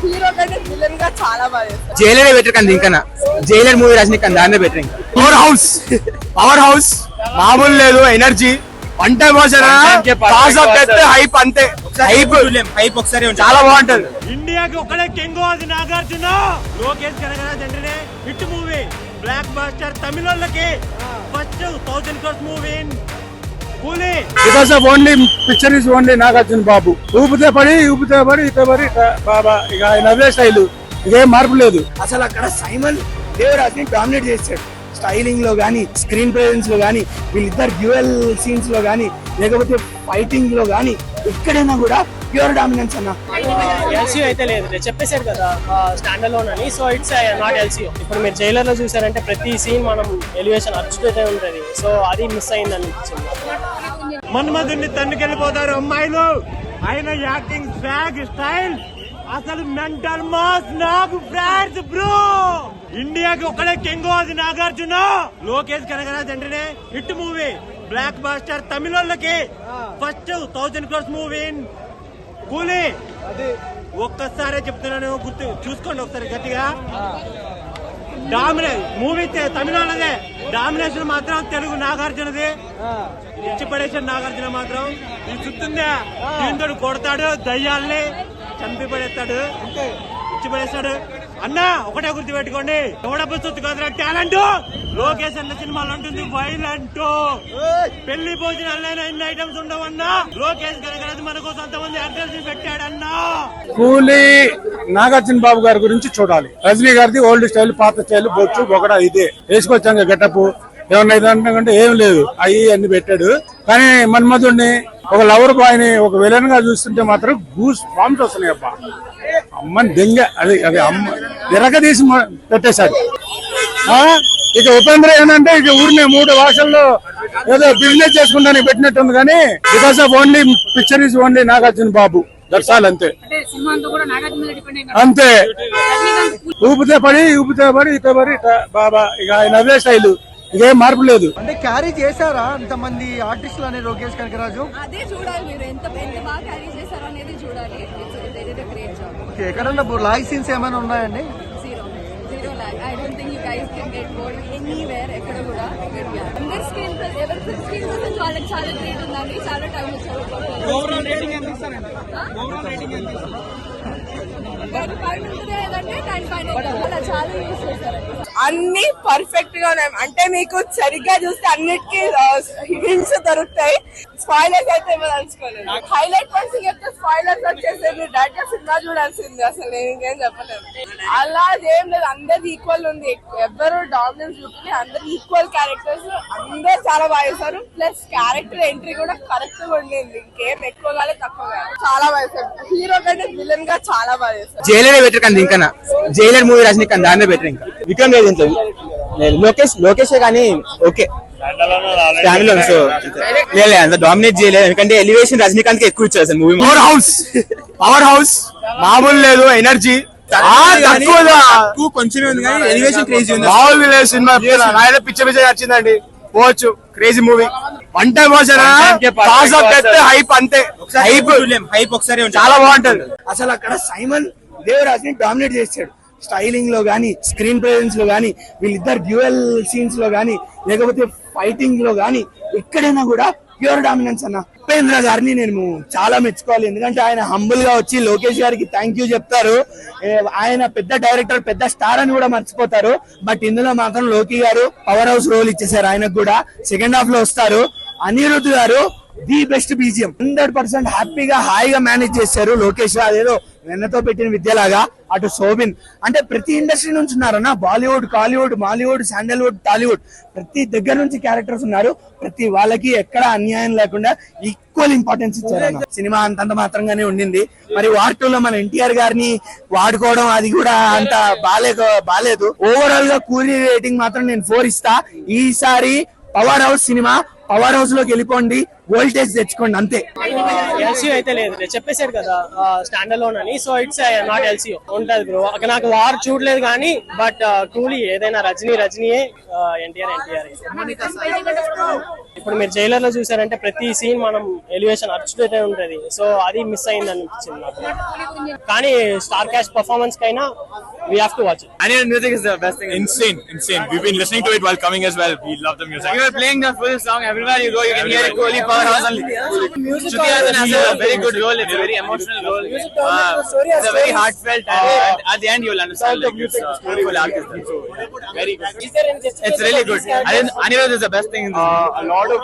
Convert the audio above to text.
Hero కంటే villain గా చాలా బాగా చేస్తారు. జైలర్ బెటర్ కంది ఇంకా జైలర్ మూవీ రజనీకాంత్ దాన్నే బెటర్ ఇంకా. పవర్ హౌస్ మామూలు లేదు, ఎనర్జీ వన్ టైం హైప్ అంతే. హైప్ ఒకసారి చాలా బాగుంటది. ఇండియాకి ఒకడే కింగ్ అది నాగార్జున. లోకేష్ కనగరాజ్ అంటేనే హిట్ మూవీ, బ్లాక్ బాస్టర్. తమిళోళ్ళకి first 1000 crores movie Coolie. Because of only picture is only Nagarjuna Babu. ఊపితే పడి ఇత పడి బాబా, ఇక ఆయన అదే స్టైల్, ఇకేం మార్పు లేదు. అసలు అక్కడ సైమన్ దేవరాజ్ ని డామినేట్ చేశాడు. స్టైలింగ్ లో గానీ, స్క్రీన్ ప్రెజెన్స్ లో గానీ, వీళ్ళిద్దరు డ్యూయల్ సీన్స్ లో గానీ, లేకపోతే ఫైటింగ్ లో గానీ, ఎక్కడైనా కూడా ప్యూర్ డామినెన్స్ అన్న. ఎల్సీ అయితే లేదు, చెప్పేశారు కదా స్టాండ్ అలోన్ అని. So it's not LC. ఇప్పుడు మీరు జైలర్ లో చూసారంటే ప్రతి సీన్ మనం ఎలివేషన్ అర్జుతే ఉంటది. సో అది మిస్ అయింది అనిపించింది. మన్మధుని తన్నుకెళ్ళిపోతారు అమ్మాయిలు. ఆయన యాక్టింగ్, స్వాగ్, స్టైల్ అసలు మెంటల్ మాస్. నాకు ఫ్రాన్స్ బ్రో. ఇండియాకి ఒకడే కింగ్ అది నాగార్జున. లోకేష్ కనగరాజ్ అంటేనే హిట్ మూవీ, బ్లాక్ బాస్టర్. తమిళోళ్ళకి ఫస్ట్ 1000 crores మూవీ కూలీ. ఒక్కసారే చెప్తున్నాను, గుర్తు చూసుకోండి ఒకసారి గట్టిగా. మూవీ తమిళోళ్ళదే, డామినేషన్ మాత్రం తెలుగు నాగార్జునది. ఇచ్చిపడేసాడు నాగార్జున మాత్రం. ఈ చుట్టుందే దీంతో కొడతాడు, దయ్యాల్ని చంపి పడేస్తాడు, ఇచ్చి పడేస్తాడు. అన్నా ఒకటే గుర్తు పెట్టుకోండి, ఎవడబ్బ సొత్తు కదరా టాలెంట్. లోకేష్ అన్న సినిమాలు ఉంటుంది వైలెంట్. పెళ్లి భోజనాలైనా ఇన్ని ఐటమ్స్ ఉండవన్నా. లోకేష్ కనగరాజ్ మన కోసం అంతమంది యాక్టర్స్ పెట్టాడన్నా. కూలీ నాగార్జున బాబు గారి గురించి చూడాలి. రజనీ గారిది ఓల్డ్ స్టైల్, పాత స్టైల్, బొచ్చు ఒకడా ఇదే వేసుకొచ్చాం. గెటప్ ఏమన్నా ఇదంటే ఏం లేదు, అన్ని పెట్టాడు. కానీ మన్మధుడిని ఒక లవర్ బాయ్ ని ఒక విలన్ గా చూస్తుంటే మాత్రం గూస్ బాంబ్స్ వస్తున్నాయి. అబ్బా అమ్మని దెంగ అది అమ్మ విరగదీసి పెట్టేశాడు. ఇక ఉపేంద్ర ఏంటంటే ఇక ఊరిని 3 భాషల్లో ఏదో బిజినెస్ చేసుకుంటానికి పెట్టినట్టుంది. కానీ because of only picture is only Nagarjuna Babu, that's all. అంతే అంతే. ఊపితే పడి ఇత పడి బాబా, ఇక ఆయన అదే స్టైల్, ఇదేం మార్పు లేదు. అంటే క్యారీ చేశారా అంతమంది ఆర్టిస్టులు అనే లోకేష్ కనగరాజు? అదే చూడాలి, మీరు ఎంత బాగా క్యారీ చేశారు అనేది చూడాలి. ఎక్కడన్నా లాగ్ సీన్స్ ఏమైనా ఉన్నాయండి? Zero lag. I don't think you guys can get bored anywhere. ఎక్కడ కూడా అందరి స్క్రీన్ ఎవరి స్క్రీన్ ప్రెజెన్స్ వాళ్ళకి చాలా గ్రేట్ ఉందండి. చాలా టైం ఇచ్చారు. ఓవరాల్ రేటింగ్ ఎంత ఇస్తారండి? ఓవరాల్ రేటింగ్ ఎంత ఇస్తారు? 10 పైన ఉంటుంది లేదంటే 10 పైన ఉంటుంది. చాలా యూజ్ చేశారు. అన్ని పర్ఫెక్ట్ గా ఉన్నాయి. అంటే మీకు సరిగ్గా చూస్తే అన్నిటికీ హింట్స్ దొరుకుతాయి. స్పాయిలర్స్ అయితే ఇవ్వదలుచుకోలేదు. హైలైట్ పాయింట్స్ చెప్తే స్పాయిలర్స్ వచ్చేసి మీరు డైరెక్ట్ సినిమా చూడాల్సింది. అసలు నేను ఇంకేం చెప్పలేదు. అలా ఏం లేదు, అందరికి ఈక్వల్ ఉంది. ఎవరు డామినెన్స్ చూపి అందరు ఈక్వల్ క్యారెక్టర్స్, అందరు చాలా బాగా చేశారు. ప్లస్ క్యారెక్టర్ ఎంట్రీ కూడా కరెక్ట్ గా ఉండింది. ఇంకేం ఎక్కువ కాలే తక్కువ కాదు, చాలా బాగా చేశారు. హీరో కంటే విలన్ గా చాలా బాగా చేశారు. జైలర్ బెటర్ కంది ఇంకా జైలర్ మూవీ రజనీకాంత్ దాన్నే బెటర్ ఇంకా. విక్రమ్ లేదు ఇంట్లో, లోకేష్ కానీ ఓకే ఫ్యామిలీ. సో అంత డామినేట్ చేయలేదు, ఎందుకంటే ఎలివేషన్ రజనీకాంత్ కి ఎక్కువ ఇచ్చారు మూవీ. పవర్ హౌస్ మామూలు లేదు, ఎనర్జీ కొంచెమే ఉంది కానీ ఎలివేషన్ క్రేజీ ఉంది. మామూలు లేదు సినిమా. ఆయన పిచ్చ వచ్చిందండి, పోవచ్చు. Crazy movie, one time hype అంతే. హైప్ ఒకసారి చాలా బాగుంటది. అసలు అక్కడ సైమన్ దేవరాజ్ ని డామినేట్ చేశాడు. స్టైలింగ్ లో గానీ, స్క్రీన్ ప్రెజెన్స్ లో గానీ, వీళ్ళిద్దరు డ్యూయల్ సీన్స్ లో గానీ, లేకపోతే ఫైటింగ్ లో గానీ, ఎక్కడైనా కూడా ప్యూర్ డామినెన్స్ అన్న. ఉపేంద్ర గారిని నేను చాలా మెచ్చుకోవాలి. ఎందుకంటే ఆయన హంబుల్ గా వచ్చి లోకేష్ గారికి థ్యాంక్ యూ చెప్తారు. ఆయన పెద్ద డైరెక్టర్, పెద్ద స్టార్ అని కూడా మర్చిపోతారు. బట్ ఇందులో మాత్రం లోకి గారు పవర్ హౌస్ రోల్ ఇచ్చేసారు. ఆయనకు కూడా సెకండ్ హాఫ్ లో వస్తారు. అనిరుద్ధ్ గారు ది బెస్ట్ బీజిఎం, 100% హ్యాపీగా హాయిగా మేనేజ్ చేశారు లోకేష్. అదేదో వెన్నతో పెట్టిన విద్యలాగా. అటు శోభిన్, అంటే ప్రతి ఇండస్ట్రీ నుంచి ఉన్నారన్న. బాలీవుడ్, కాలీవుడ్, మాలీవుడ్, శాండల్వుడ్, టాలీవుడ్, ప్రతి దగ్గర నుంచి క్యారెక్టర్స్ ఉన్నారు. ప్రతి వాళ్ళకి ఎక్కడ అన్యాయం లేకుండా ఈక్వల్ ఇంపార్టెన్స్ ఇచ్చారన్న. సినిమా అంతంత మాత్రంగానే ఉండింది. మరి వార్ 2 లో మన ఎన్టీఆర్ గారిని వాడుకోవడం అది కూడా అంత బాలేదు. ఓవరాల్ గా కూలీ రేటింగ్ మాత్రం నేను 4 ఇస్తా. ఈసారి power house cinema, power house లోకి వెళ్ళిపోండి. వోల్టేజ్ తెచ్చుకోండి అంతే. ఎల్సీఓ అయితే లేదు, నేను చెప్పేశారు కదా స్టాండ్ అలోన్ అని. సో ఇట్స్ నాట్ ఎల్సీఓ ఉంటది బ్రో. నాకు వార్ చూడలేదు కానీ బట్ ట్రూలీ ఏదైనా రజనీయే, ఎన్టీఆర్. ఇప్పుడు మీరు జైలర్ లో చూసారంటే ప్రతి సీన్ మనం ఎలివేషన్ అర్చుతూనే ఉంటది. సో అది మిస్ అయింది అనిపించింది నాకు. కానీ స్టార్ క్యాస్ట్ పర్ఫార్మెన్స్ కైనా we have to watch it. And music is the best thing. Insane. We've been listening to it while coming as well. We love the music. You are playing the full song everywhere you go. You can hear it. Kohli powerhouse only. Shruti Hassan has a very good role. It's a very emotional role. It's a very heartfelt. And at the end, you'll understand like it's a beautiful arc. So very good. It's really good. Anirudh is the best thing in this. A lot of